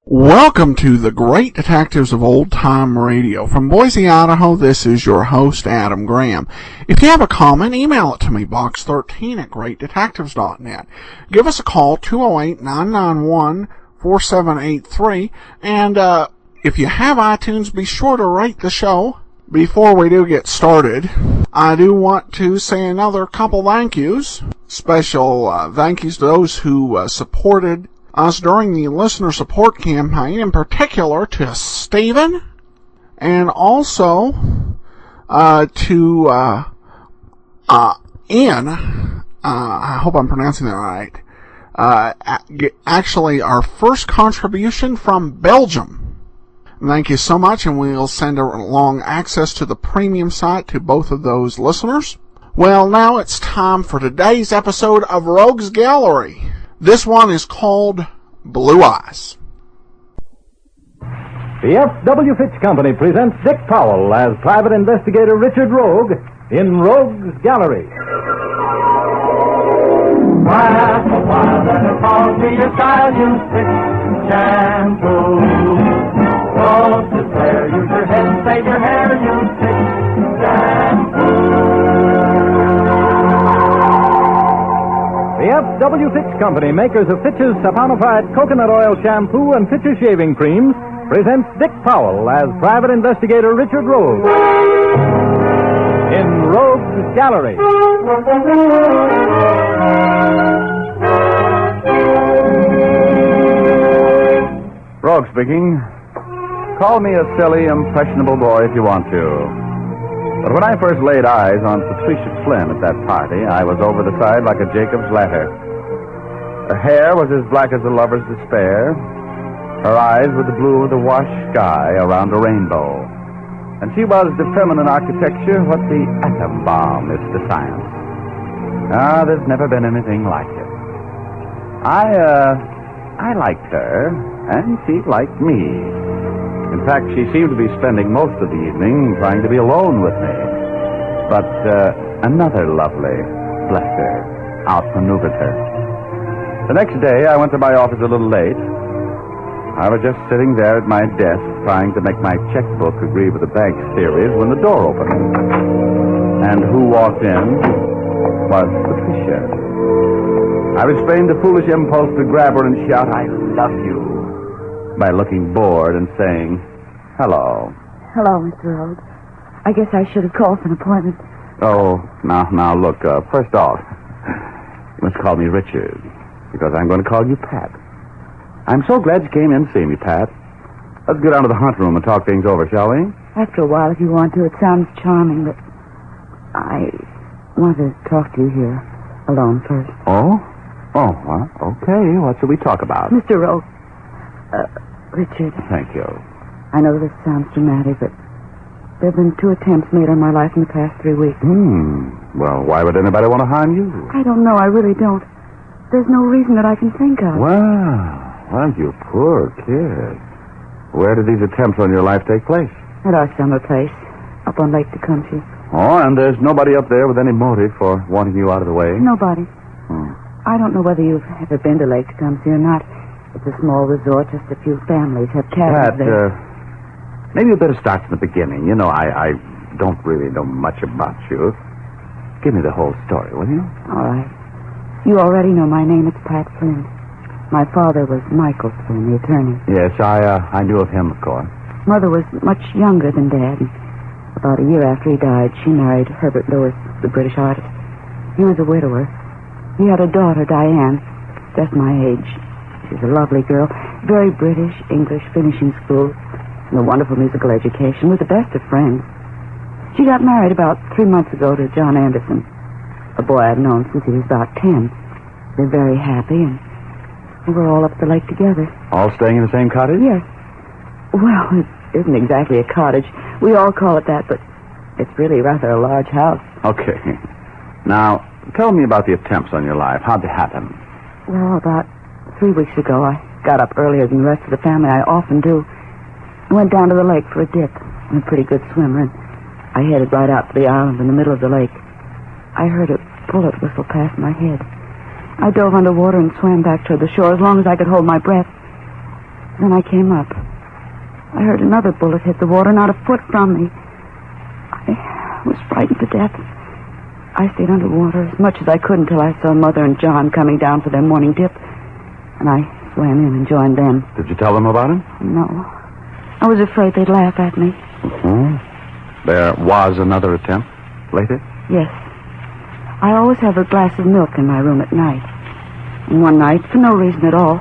Welcome to the Great Detectives of Old Time Radio. From Boise, Idaho, this is your host, Adam Graham. If you have a comment, email it to me, box13@greatdetectives.net. Give us a call, 208-991-4783. And if you have iTunes, be sure to rate the show. Before we do get started, I do want to say another couple thank yous. Special thank yous to those who supported us during the listener support campaign, in particular to Stephen, and also to Ian. I hope I'm pronouncing that right. Actually, our first contribution from Belgium. Thank you so much, and we'll send along access to the premium site to both of those listeners. Well, now it's time for today's episode of Rogues Gallery. This one is called Blue Eyes. The F.W. Fitch Company presents Dick Powell as Private Investigator Richard Rogue in Rogues Gallery. Laugh a while and it calls me a style you Fitch shampoo. Don't despair, use your head and save your hair, you Fitch shampoo. The F.W. Fitch Company, makers of Fitch's saponified coconut oil shampoo and Fitch's shaving creams, presents Dick Powell as Private Investigator Richard Rogue in Rogues Gallery. Rogue speaking. Call me a silly, impressionable boy if you want to. But when I first laid eyes on Patricia Flynn at that party, I was over the side like a Jacob's ladder. Her hair was as black as a lover's despair. Her eyes were the blue of the washed sky around a rainbow. And she was to feminine architecture what the atom bomb is to science. There's never been anything like it. I liked her, and she liked me. In fact, she seemed to be spending most of the evening trying to be alone with me. But another lovely, bless her, outmaneuvered her. The next day, I went to my office a little late. I was just sitting there at my desk trying to make my checkbook agree with the bank's theories when the door opened. And who walked in was Patricia. I restrained the foolish impulse to grab her and shout, "I love you," by looking bored and saying, "Hello." Hello, Mr. Rhodes. I guess I should have called for an appointment. Oh, now, look, first off, you must call me Richard, because I'm going to call you Pat. I'm so glad you came in to see me, Pat. Let's go down to the hunt room and talk things over, shall we? After a while, if you want to. It sounds charming, but I want to talk to you here alone first. Oh, well, okay. What should we talk about? Mr. Rhodes. Richard. Thank you. I know this sounds dramatic, but there have been 2 attempts made on my life in the past 3 weeks. Well, why would anybody want to harm you? I don't know. I really don't. There's no reason that I can think of. Well, you poor kid. Where did these attempts on your life take place? At our summer place, up on Lake Tecumseh. Oh, and there's nobody up there with any motive for wanting you out of the way? Nobody. I don't know whether you've ever been to Lake Tecumseh or not. It's a small resort. Just a few families have cabins there. Maybe you better start from the beginning. You know, I don't really know much about you. Give me the whole story, will you? All right. You already know my name. It's Pat Flynn. My father was Michael Flynn, the attorney. Yes, I knew of him, of course. Mother was much younger than Dad. And about a year after he died, she married Herbert Lewis, the British artist. He was a widower. He had a daughter, Diane, just my age. She's a lovely girl, very British, English, finishing school, and a wonderful musical education, with the best of friends. She got married about 3 months ago to John Anderson, a boy I've known since he was about 10. They're very happy, and we're all up the lake together. All staying in the same cottage? Yes. Well, isn't exactly a cottage. We all call it that, but it's really rather a large house. Okay. Now, tell me about the attempts on your life. How'd they happen? Well, about 3 weeks ago, I got up earlier than the rest of the family. I often do. I went down to the lake for a dip. I'm a pretty good swimmer, and I headed right out to the island in the middle of the lake. I heard a bullet whistle past my head. I dove underwater and swam back toward the shore as long as I could hold my breath. Then I came up. I heard another bullet hit the water not a foot from me. I was frightened to death. I stayed underwater as much as I could until I saw Mother and John coming down for their morning dip, and I swam in and joined them. Did you tell them about it? No. I was afraid they'd laugh at me. There was another attempt later? Yes. I always have a glass of milk in my room at night. And one night, for no reason at all,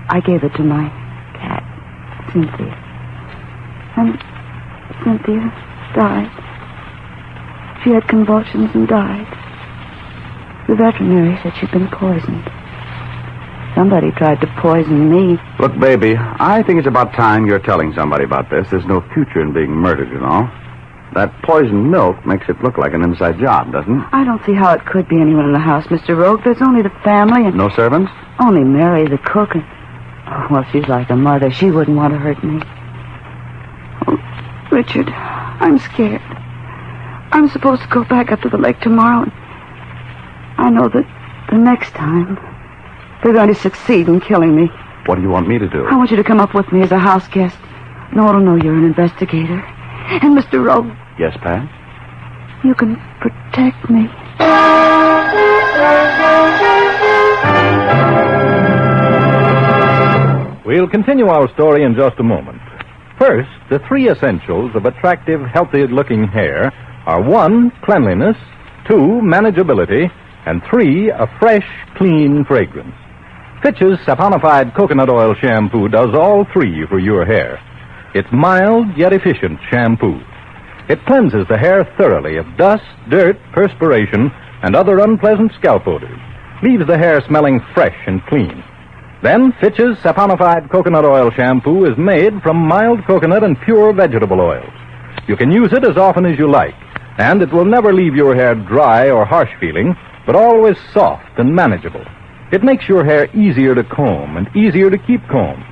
I gave it to my cat, Cynthia. And Cynthia died. She had convulsions and died. The veterinary said she'd been poisoned. Somebody tried to poison me. Look, baby, I think it's about time you're telling somebody about this. There's no future in being murdered, you know. That poisoned milk makes it look like an inside job, doesn't it? I don't see how it could be anyone in the house, Mr. Rogue. There's only the family and... No servants? Only Mary, the cook, and... Oh, well, she's like a mother. She wouldn't want to hurt me. Oh, Richard, I'm scared. I'm supposed to go back up to the lake tomorrow, and I know that the next time they're going to succeed in killing me. What do you want me to do? I want you to come up with me as a house guest. No one will know you're an investigator. And Mr. Rogue... Yes, Pat? You can protect me. We'll continue our story in just a moment. First, the three essentials of attractive, healthy-looking hair are 1, cleanliness, 2, manageability, and 3, a fresh, clean fragrance. Fitch's saponified coconut oil shampoo does all 3 for your hair. It's mild yet efficient shampoo. It cleanses the hair thoroughly of dust, dirt, perspiration, and other unpleasant scalp odors. Leaves the hair smelling fresh and clean. Then Fitch's saponified coconut oil shampoo is made from mild coconut and pure vegetable oils. You can use it as often as you like, and it will never leave your hair dry or harsh feeling, but always soft and manageable. It makes your hair easier to comb and easier to keep combed.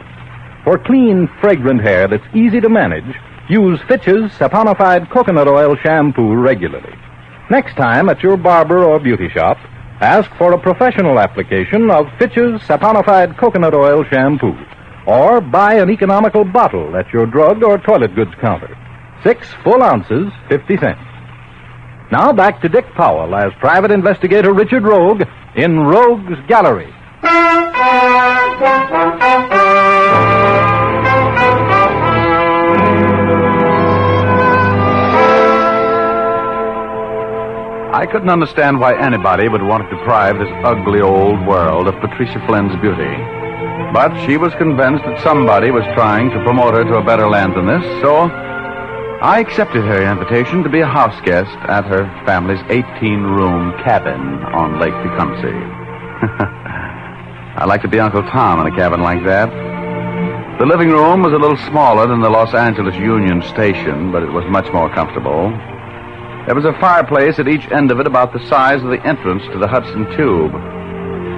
For clean, fragrant hair that's easy to manage, use Fitch's saponified coconut oil shampoo regularly. Next time at your barber or beauty shop, ask for a professional application of Fitch's saponified coconut oil shampoo, or buy an economical bottle at your drug or toilet goods counter. 6 full ounces, 50 cents. Now back to Dick Powell as Private Investigator Richard Rogue in Rogue's Gallery. I couldn't understand why anybody would want to deprive this ugly old world of Patricia Flynn's beauty. But she was convinced that somebody was trying to promote her to a better land than this, so I accepted her invitation to be a house guest at her family's 18-room cabin on Lake Tecumseh. I'd like to be Uncle Tom in a cabin like that. The living room was a little smaller than the Los Angeles Union Station, but it was much more comfortable. There was a fireplace at each end of it about the size of the entrance to the Hudson Tube.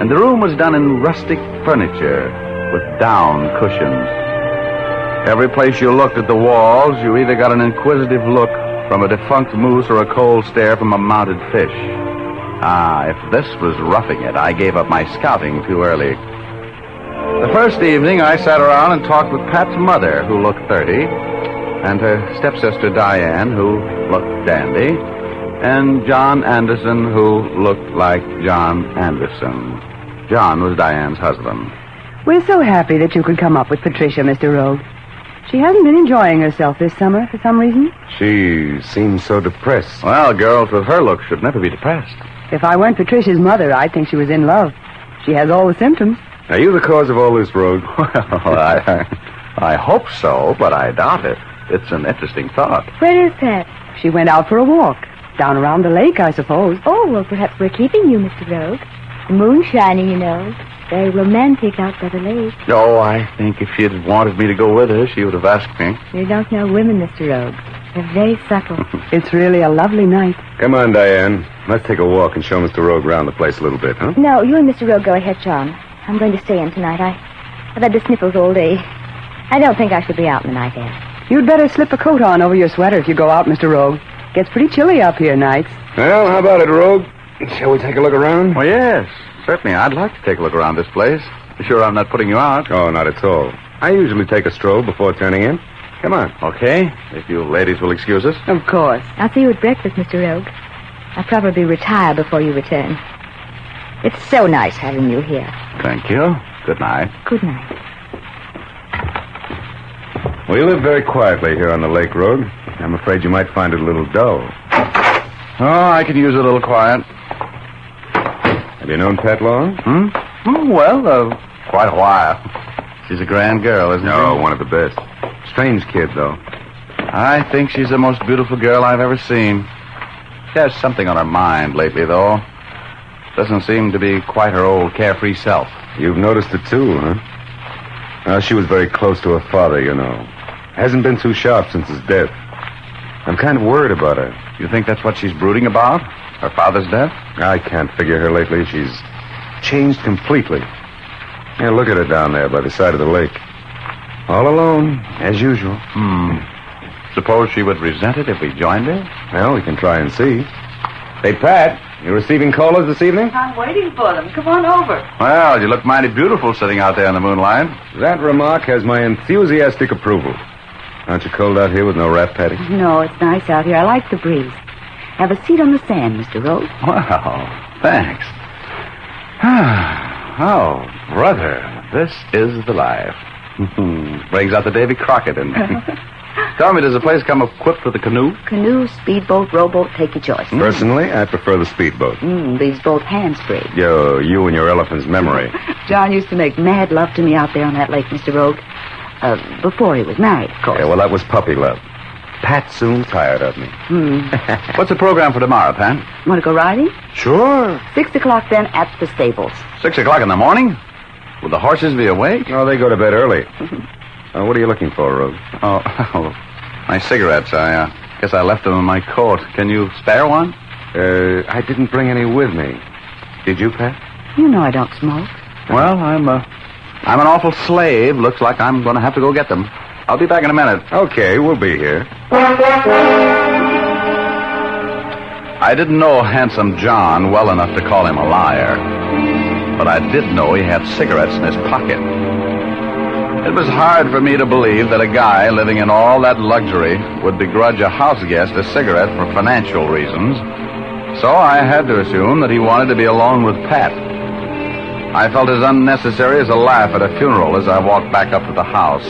And the room was done in rustic furniture with down cushions. Every place you looked at the walls, you either got an inquisitive look from a defunct moose or a cold stare from a mounted fish. If this was roughing it, I gave up my scouting too early. The first evening, I sat around and talked with Pat's mother, who looked 30, and her stepsister Diane, who looked dandy, and John Anderson, who looked like John Anderson. John was Diane's husband. We're so happy that you could come up with Patricia, Mr. Rogue. She hasn't been enjoying herself this summer for some reason. She seems so depressed. Well, girls with her look should never be depressed. If I weren't Patricia's mother, I'd think she was in love. She has all the symptoms. Are you the cause of all this, Rogue? Well, I hope so, but I doubt it. It's an interesting thought. Where is Pat? She went out for a walk. Down around the lake, I suppose. Oh, well, perhaps we're keeping you, Mr. Rogue. The moon's shining, you know. Very romantic out by the lake. Oh, I think if she had wanted me to go with her, she would have asked me. You don't know women, Mr. Rogue. They're very subtle. It's really a lovely night. Come on, Diane. Let's take a walk and show Mr. Rogue around the place a little bit, huh? No, you and Mr. Rogue go ahead, John. I'm going to stay in tonight. I've had the sniffles all day. I don't think I should be out in the night air. You'd better slip a coat on over your sweater if you go out, Mr. Rogue. Gets pretty chilly up here nights. Well, how about it, Rogue? Shall we take a look around? Oh, yes. Certainly. I'd like to take a look around this place. Be sure I'm not putting you out. Oh, not at all. I usually take a stroll before turning in. Come on. Okay. If you ladies will excuse us. Of course. I'll see you at breakfast, Mr. Rogue. I'll probably retire before you return. It's so nice having you here. Thank you. Good night. Good night. We live very quietly here on the lake road. I'm afraid you might find it a little dull. Oh, I could use a little quiet. Have you known Pat long? Quite a while. She's a grand girl, isn't she? No, one of the best. Strange kid, though. I think she's the most beautiful girl I've ever seen. She has something on her mind lately, though. Doesn't seem to be quite her old carefree self. You've noticed it, too, huh? She was very close to her father, you know. Hasn't been too sharp since his death. I'm kind of worried about her. You think that's what she's brooding about? Her father's death? I can't figure her lately. She's changed completely. Yeah, look at her down there by the side of the lake. All alone, as usual. Suppose she would resent it if we joined her? Well, we can try and see. Hey, Pat, you receiving callers this evening? I'm waiting for them. Come on over. Well, you look mighty beautiful sitting out there in the moonlight. That remark has my enthusiastic approval. Aren't you cold out here with no wrap, Patty? No, it's nice out here. I like the breeze. Have a seat on the sand, Mr. Rogue. Well, thanks. Oh, brother, this is the life. Brings out the Davy Crockett in me. Tell me, does the place come equipped with a canoe? Canoe, speedboat, rowboat, take your choice. Personally, I prefer the speedboat. These both hands-free. You and your elephant's memory. John used to make mad love to me out there on that lake, Mr. Rogue. Before he was married, of course. Yeah, well, that was puppy love. Pat soon tired of me. What's the program for tomorrow, Pat? Want to go riding? Sure. 6 o'clock then at the stables. 6 o'clock in the morning? Will the horses be awake? Oh, they go to bed early. What are you looking for, Rogue? Oh, my cigarettes. I guess I left them in my coat. Can you spare one? I didn't bring any with me. Did you, Pat? You know I don't smoke. Well, I'm an awful slave. Looks like I'm going to have to go get them. I'll be back in a minute. Okay, we'll be here. I didn't know Handsome John well enough to call him a liar, but I did know he had cigarettes in his pocket. It was hard for me to believe that a guy living in all that luxury would begrudge a house guest a cigarette for financial reasons, so I had to assume that he wanted to be alone with Pat. I felt as unnecessary as a laugh at a funeral as I walked back up to the house.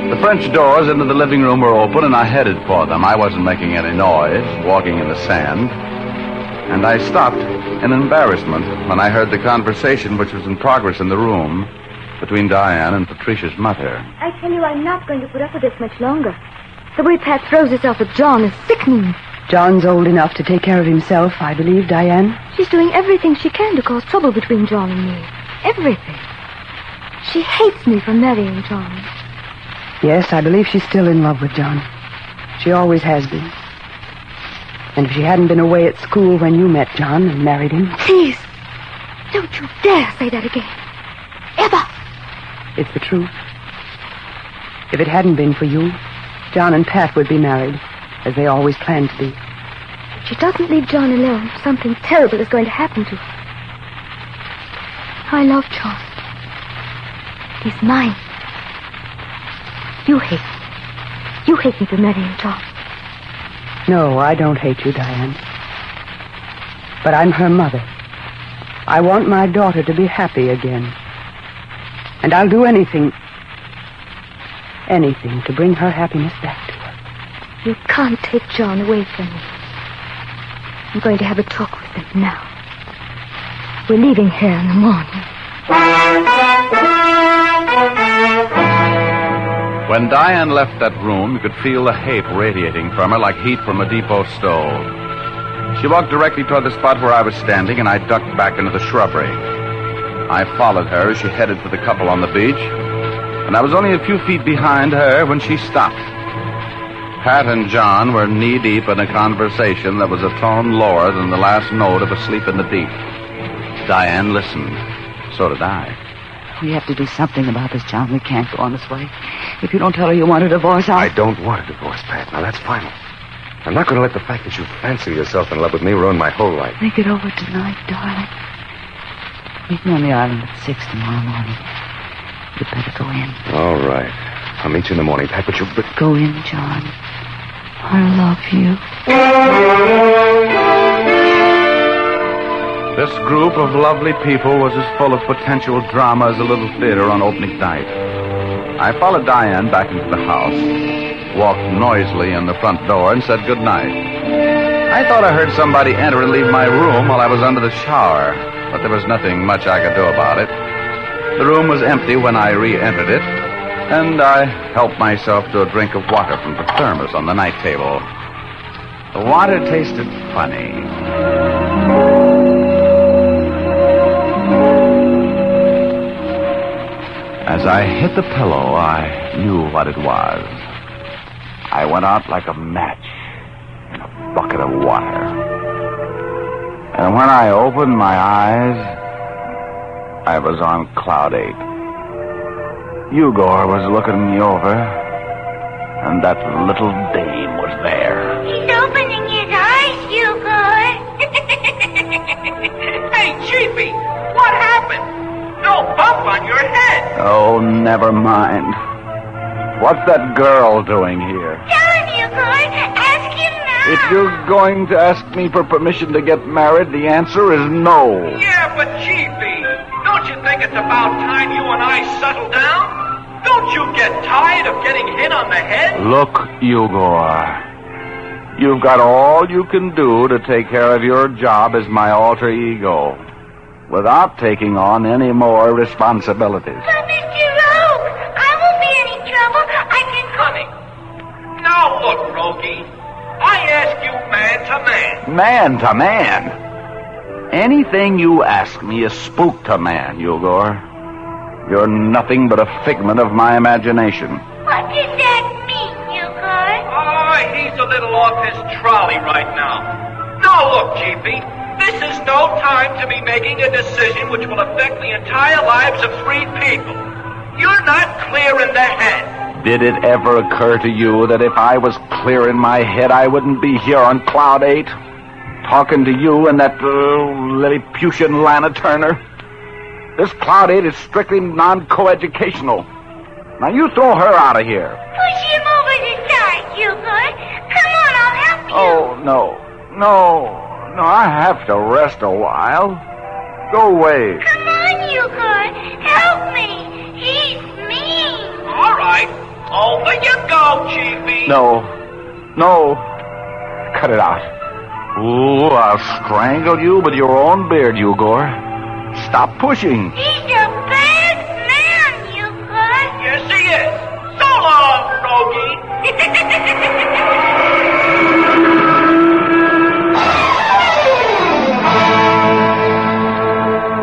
The French doors into the living room were open, and I headed for them. I wasn't making any noise, walking in the sand. And I stopped in embarrassment when I heard the conversation which was in progress in the room between Diane and Patricia's mother. I tell you, I'm not going to put up with this much longer. The way Pat throws herself at John is sickening. John's old enough to take care of himself, I believe, Diane. She's doing everything she can to cause trouble between John and me. Everything. She hates me for marrying John. Yes, I believe she's still in love with John. She always has been. And if she hadn't been away at school when you met John and married him... Please, don't you dare say that again. Ever. It's the truth. If it hadn't been for you, John and Pat would be married, as they always planned to be. If she doesn't leave John alone, something terrible is going to happen to her. I love John. He's mine. You hate me. You hate me for marrying John. No, I don't hate you, Diane. But I'm her mother. I want my daughter to be happy again. And I'll do anything to bring her happiness back to her. You can't take John away from me. I'm going to have a talk with him now. We're leaving here in the morning. When Diane left that room, you could feel the hate radiating from her like heat from a depot stove. She walked directly toward the spot where I was standing, and I ducked back into the shrubbery. I followed her as she headed for the couple on the beach, and I was only a few feet behind her when she stopped. Pat and John were knee-deep in a conversation that was a tone lower than the last note of Asleep in the Deep. Diane listened. So did I. We have to do something about this, John. We can't go on this way. If you don't tell her you want a divorce, I don't want a divorce, Pat. Now, that's final. I'm not going to let the fact that you fancy yourself in love with me ruin my whole life. Think it over tonight, darling. Meet me on the island at 6 tomorrow morning. You'd better go in. All right. I'll meet you in the morning, Pat, but you... Go in, John. I love you. This group of lovely people was as full of potential drama as a little theater on opening night. I followed Diane back into the house, walked noisily in the front door, and said goodnight. I thought I heard somebody enter and leave my room while I was under the shower, but there was nothing much I could do about it. The room was empty when I re-entered it, and I helped myself to a drink of water from the thermos on the night table. The water tasted funny. As I hit the pillow, I knew what it was. I went out like a match in a bucket of water. And when I opened my eyes, I was on Cloud 8. Igor was looking me over, and that little dame was there. He's opening his eyes, Igor. Hey, Chiefy, what happened? No bump on your head. Oh, never mind. What's that girl doing here? Tell him, Igor. Ask him now. If you're going to ask me for permission to get married, the answer is no. Yeah, but Chiefy, don't you think it's about time you and I settle down? Don't you get tired of getting hit on the head? Look, Igor. You've got all you can do to take care of your job as my alter ego, without taking on any more responsibilities. But Mr. Rogue, I won't be any trouble. I can... Honey, now look, Rogie. I ask you man to man. Man to man? Anything you ask me is spook to man, Igor. You're nothing but a figment of my imagination. What does that mean, Igor? Oh, he's a little off his trolley right now. Now look, Chiefy. This is no time to be making a decision which will affect the entire lives of 3 people. You're not clear in the head. Did it ever occur to you that if I was clear in my head, I wouldn't be here on Cloud 8, talking to you and that Lilliputian Lana Turner? This Cloud 8 is strictly non-coeducational. Now you throw her out of here. Push him over the side, Igor. Come on, I'll help you. Oh, no, I have to rest a while. Go away. Come on, Igor. Help me. He's mean. All right. Over you go, Chiefy. No. Cut it out. Ooh, I'll strangle you with your own beard, Igor. Stop pushing. He's a bad man, Igor. Yes, he is. So long, Rogie.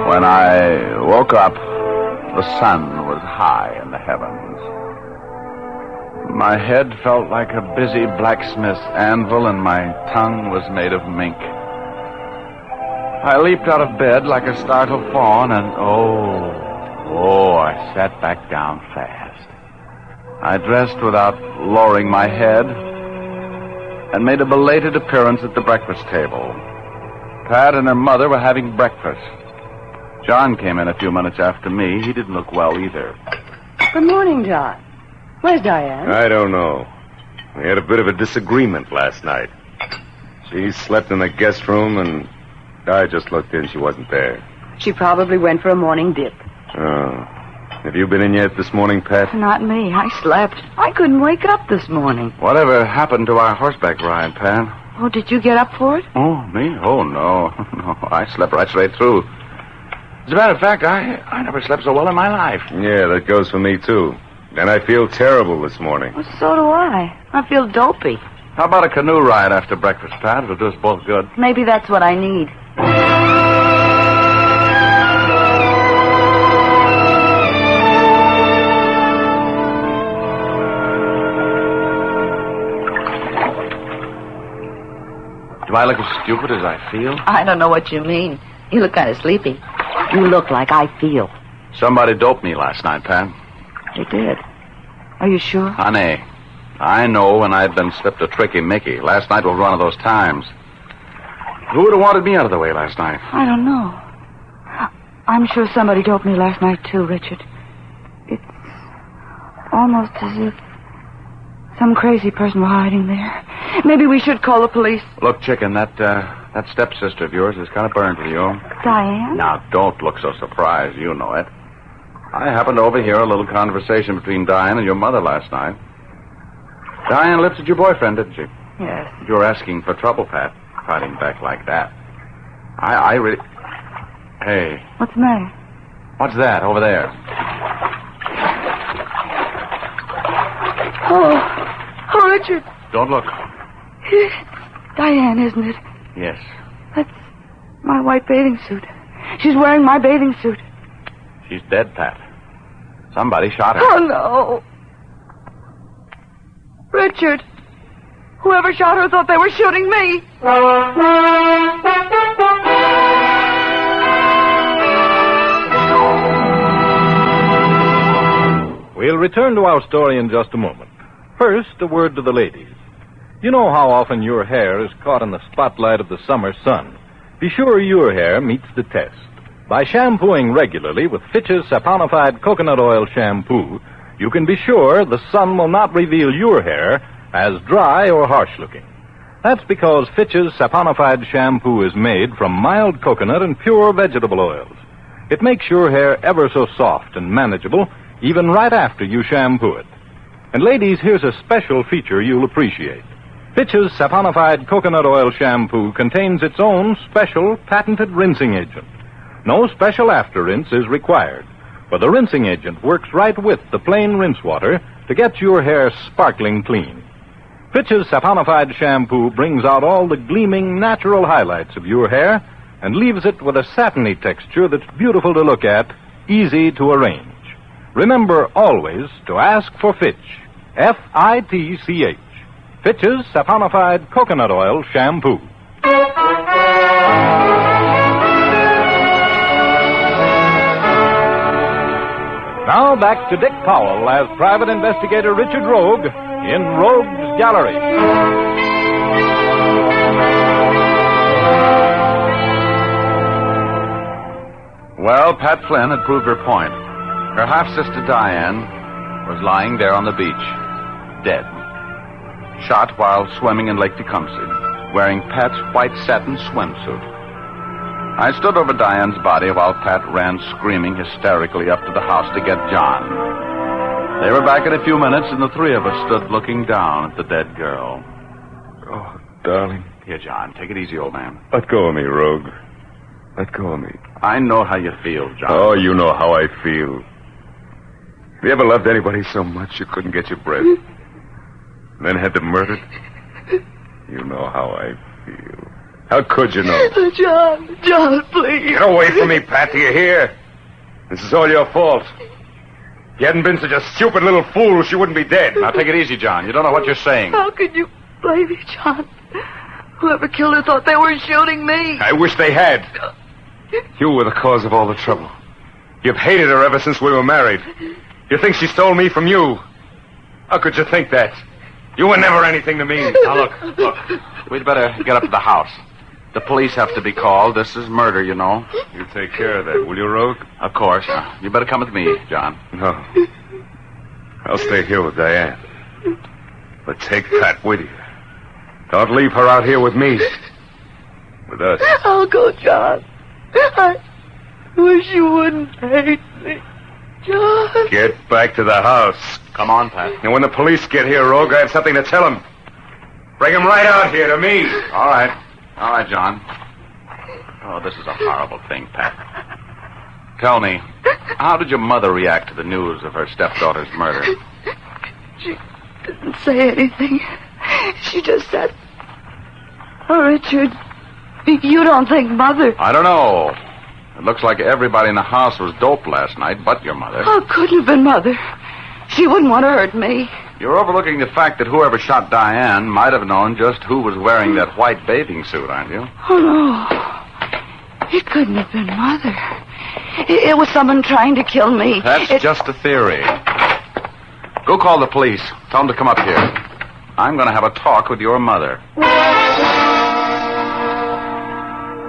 When I woke up, the sun was high in the heavens. My head felt like a busy blacksmith's anvil, and my tongue was made of mink. I leaped out of bed like a startled fawn, and I sat back down fast. I dressed without lowering my head and made a belated appearance at the breakfast table. Pat and her mother were having breakfast. John came in a few minutes after me. He didn't look well either. Good morning, John. Where's Diane? I don't know. We had a bit of a disagreement last night. She slept in the guest room, and I just looked in. She wasn't there. She probably went for a morning dip. Oh. Have you been in yet this morning, Pat? Not me. I slept. I couldn't wake up this morning. Whatever happened to our horseback ride, Pat? Oh, did you get up for it? Oh, me? Oh, no. No, I slept right straight through. As a matter of fact, I never slept so well in my life. Yeah, that goes for me, too. And I feel terrible this morning. Well, so do I. I feel dopey. How about a canoe ride after breakfast, Pat? It'll do us both good. Maybe that's what I need. I look as stupid as I feel? I don't know what you mean. You look kind of sleepy. You look like I feel. Somebody doped me last night, Pat. They did. Are you sure? Honey, I know when I've been slipped a tricky Mickey. Last night was one of those times. Who would have wanted me out of the way last night? I don't know. I'm sure somebody doped me last night, too, Richard. It's almost as if some crazy person were hiding there. Maybe we should call the police. Look, chicken, that stepsister of yours is kind of burned with you. Diane? Now, don't look so surprised. You know it. I happened to overhear a little conversation between Diane and your mother last night. Diane lifted your boyfriend, didn't she? Yes. You're asking for trouble, Pat. Fighting back like that. I really... Hey. What's the matter? What's that over there? Oh, Richard. Don't look. It's Diane, isn't it? Yes. That's my white bathing suit. She's wearing my bathing suit. She's dead, Pat. Somebody shot her. Oh, no. Richard. Whoever shot her thought they were shooting me. We'll return to our story in just a moment. First, a word to the ladies. You know how often your hair is caught in the spotlight of the summer sun. Be sure your hair meets the test. By shampooing regularly with Fitch's saponified coconut oil shampoo, you can be sure the sun will not reveal your hair as dry or harsh-looking. That's because Fitch's saponified shampoo is made from mild coconut and pure vegetable oils. It makes your hair ever so soft and manageable, even right after you shampoo it. And ladies, here's a special feature you'll appreciate. Fitch's saponified coconut oil shampoo contains its own special patented rinsing agent. No special after rinse is required, for the rinsing agent works right with the plain rinse water to get your hair sparkling clean. Fitch's saponified shampoo brings out all the gleaming natural highlights of your hair and leaves it with a satiny texture that's beautiful to look at, easy to arrange. Remember always to ask for Fitch. F-I-T-C-H. Fitch's saponified coconut oil shampoo. Now back to Dick Powell as Private Investigator Richard Rogue in Rogue's Gallery. Well, Pat Flynn had proved her point. Her half-sister Diane was lying there on the beach, dead. Shot while swimming in Lake Tecumseh, wearing Pat's white satin swimsuit. I stood over Diane's body while Pat ran screaming hysterically up to the house to get John. They were back in a few minutes, and the three of us stood looking down at the dead girl. Oh, darling. Here, John, take it easy, old man. Let go of me, Rogue. Let go of me. I know how you feel, John. Oh, you know how I feel. Have you ever loved anybody so much you couldn't get your breath? And then had them murdered? You know how I feel. How could you know? John, please. Get away from me, Pat. Do you hear? This is all your fault. If you hadn't been such a stupid little fool, she wouldn't be dead. Now, take it easy, John. You don't know what you're saying. How could you blame me, John? Whoever killed her thought they were shooting me. I wish they had. You were the cause of all the trouble. You've hated her ever since we were married. You think she stole me from you? How could you think that? You were never anything to me. Now, look. We'd better get up to the house. The police have to be called. This is murder, you know. You take care of that, will you, Rogue? Of course. You better come with me, John. No. I'll stay here with Diane. But take Pat with you. Don't leave her out here with me. With us. I'll go, John. I wish you wouldn't hate me. John. Get back to the house. Come on, Pat. And when the police get here, Rogue, I have something to tell them. Bring them right out here to me. All right, John. Oh, this is a horrible thing, Pat. Tell me, how did your mother react to the news of her stepdaughter's murder? She didn't say anything. She just said, "Oh, Richard, you don't think Mother..." I don't know. It looks like everybody in the house was doped last night, but your mother. Oh, it couldn't have been Mother. She wouldn't want to hurt me. You're overlooking the fact that whoever shot Diane might have known just who was wearing that white bathing suit, aren't you? Oh, no. It couldn't have been Mother. It was someone trying to kill me. That's just a theory. Go call the police. Tell them to come up here. I'm going to have a talk with your mother.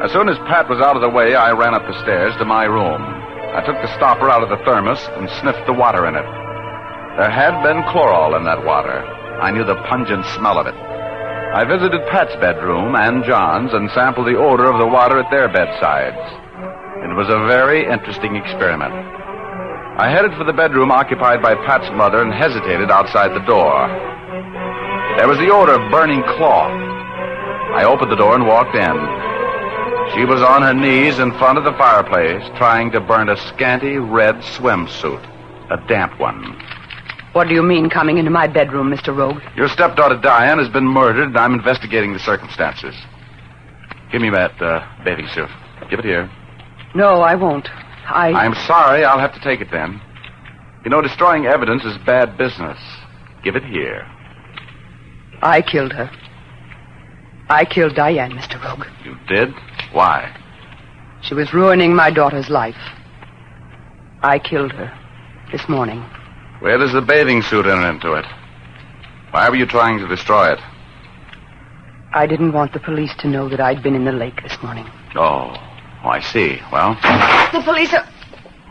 As soon as Pat was out of the way, I ran up the stairs to my room. I took the stopper out of the thermos and sniffed the water in it. There had been chloral in that water. I knew the pungent smell of it. I visited Pat's bedroom and John's and sampled the odor of the water at their bedsides. It was a very interesting experiment. I headed for the bedroom occupied by Pat's mother and hesitated outside the door. There was the odor of burning cloth. I opened the door and walked in. She was on her knees in front of the fireplace, trying to burn a scanty red swimsuit, a damp one. What do you mean coming into my bedroom, Mr. Rogue? Your stepdaughter Diane has been murdered, and I'm investigating the circumstances. Give me that bathing suit. Give it here. No, I won't. I'm sorry. I'll have to take it then. You know, destroying evidence is bad business. Give it here. I killed her. I killed Diane, Mr. Rogue. You did? Why? She was ruining my daughter's life. I killed her this morning. Where does the bathing suit enter into it? Why were you trying to destroy it? I didn't want the police to know that I'd been in the lake this morning. Oh, I see. Well? The police are...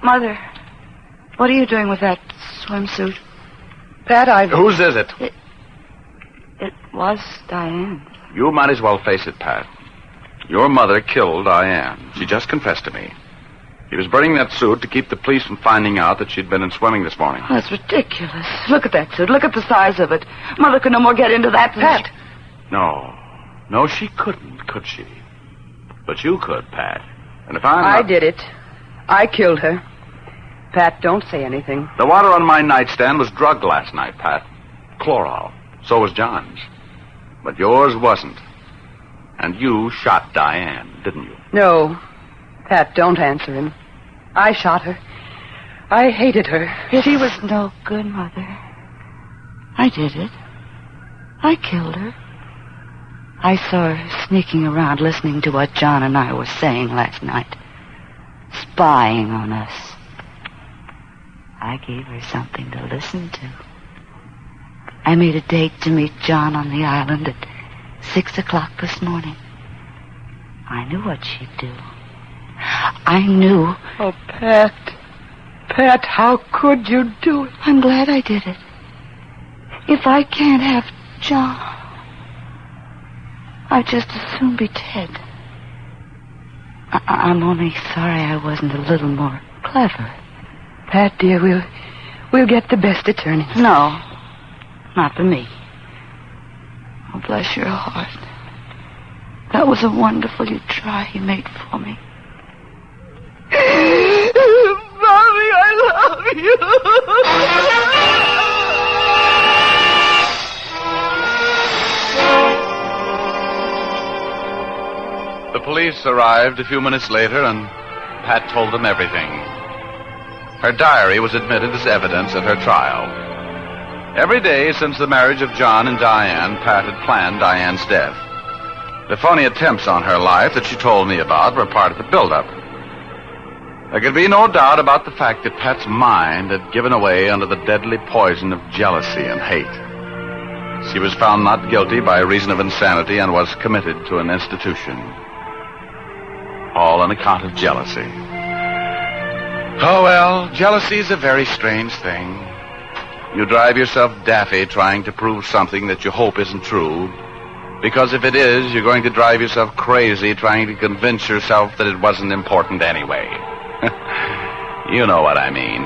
Mother, what are you doing with that swimsuit? Pat, Whose is it? It was Diane's. You might as well face it, Pat. Your mother killed Diane. She just confessed to me. She was burning that suit to keep the police from finding out that she'd been in swimming this morning. Oh, that's ridiculous. Look at that suit. Look at the size of it. Mother could no more get into that, Pat. No, she couldn't, could she? But you could, Pat. And if I did it. I killed her. Pat, don't say anything. The water on my nightstand was drugged last night, Pat. Chloral. So was John's. But yours wasn't. And you shot Diane, didn't you? No. Pat, don't answer him. I shot her. I hated her. She was no good, Mother. I did it. I killed her. I saw her sneaking around listening to what John and I were saying last night. Spying on us. I gave her something to listen to. I made a date to meet John on the island at 6 o'clock this morning. I knew what she'd do. I knew. Oh, Pat. Pat, how could you do it? I'm glad I did it. If I can't have John, I'd just as soon be dead. I'm only sorry I wasn't a little more clever. Pat, dear, we'll get the best attorney. No, not for me. Oh, bless your heart. That was a wonderful try you made for me. Mommy, I love you. The police arrived a few minutes later, and Pat told them everything. Her diary was admitted as evidence at her trial. Every day since the marriage of John and Diane, Pat had planned Diane's death. The phony attempts on her life that she told me about were part of the buildup. There could be no doubt about the fact that Pat's mind had given away under the deadly poison of jealousy and hate. She was found not guilty by reason of insanity and was committed to an institution. All on account of jealousy. Oh, well, jealousy is a very strange thing. You drive yourself daffy trying to prove something that you hope isn't true. Because if it is, you're going to drive yourself crazy trying to convince yourself that it wasn't important anyway. You know what I mean.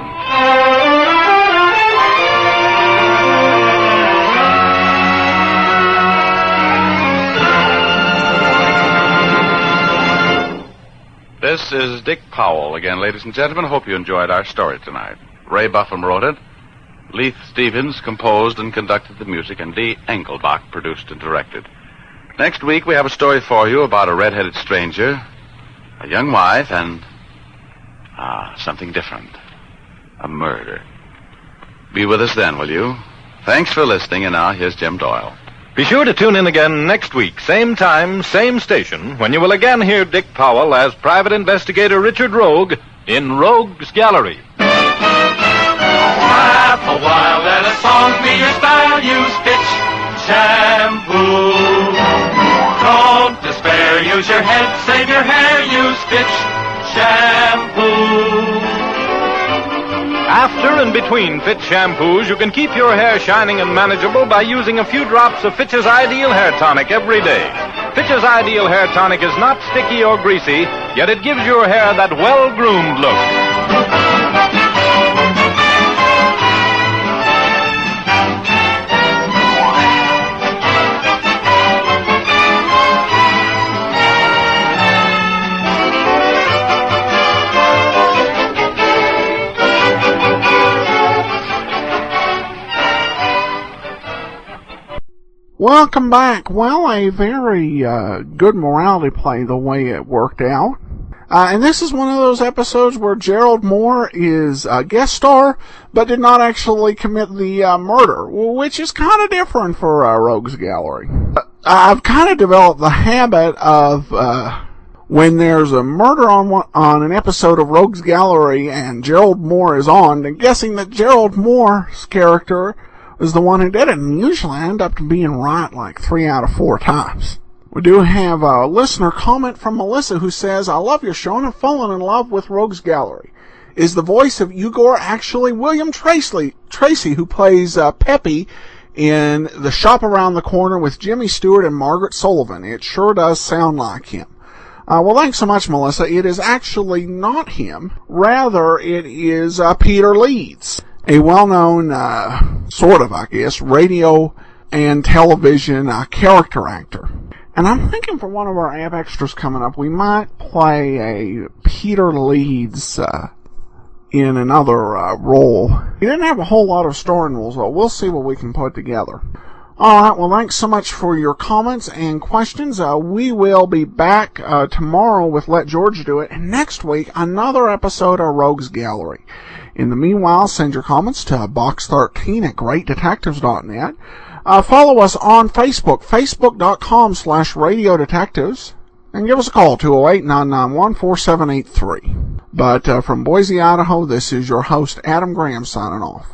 This is Dick Powell again, ladies and gentlemen. Hope you enjoyed our story tonight. Ray Buffum wrote it. Leith Stevens composed and conducted the music, and Dee Engelbach produced and directed. Next week, we have a story for you about a red-headed stranger, a young wife, and something different. A murder. Be with us then, will you? Thanks for listening, and now here's Jim Doyle. Be sure to tune in again next week, same time, same station, when you will again hear Dick Powell as Private Investigator Richard Rogue in Rogue's Gallery. Laugh a while, let a song be your style. Use Pitch shampoo. Don't despair, use your head, save your hair. Use Pitch shampoo. After and between Fitch shampoos, you can keep your hair shining and manageable by using a few drops of Fitch's Ideal Hair Tonic every day. Fitch's Ideal Hair Tonic is not sticky or greasy, yet it gives your hair that well-groomed look. Welcome back. Well, a very good morality play the way it worked out. And this is one of those episodes where Gerald Moore is a guest star, but did not actually commit the murder, which is kind of different for Rogue's Gallery. I've kind of developed the habit of when there's a murder on an episode of Rogue's Gallery and Gerald Moore is on, and guessing that Gerald Moore's character is the one who did it, and usually I end up being right like 3 out of 4 times. We do have a listener comment from Melissa who says, I love your show and have fallen in love with Rogue's Gallery. Is the voice of Igor actually William Tracy, who plays Peppy in The Shop Around the Corner with Jimmy Stewart and Margaret Sullivan? It sure does sound like him. Well, thanks so much, Melissa. It is actually not him. Rather, it is Peter Leeds, a well-known, sort of, I guess, radio and television character actor. And I'm thinking for one of our app extras coming up, we might play a Peter Leeds in another role. He didn't have a whole lot of starring roles, though. We'll see what we can put together. Alright, well, thanks so much for your comments and questions. We will be back tomorrow with Let George Do It, and next week, another episode of Rogue's Gallery. In the meanwhile, send your comments to box13@greatdetectives.net. Follow us on Facebook, facebook.com/radiodetectives, and give us a call, 208-991-4783. But from Boise, Idaho, this is your host, Adam Graham, signing off.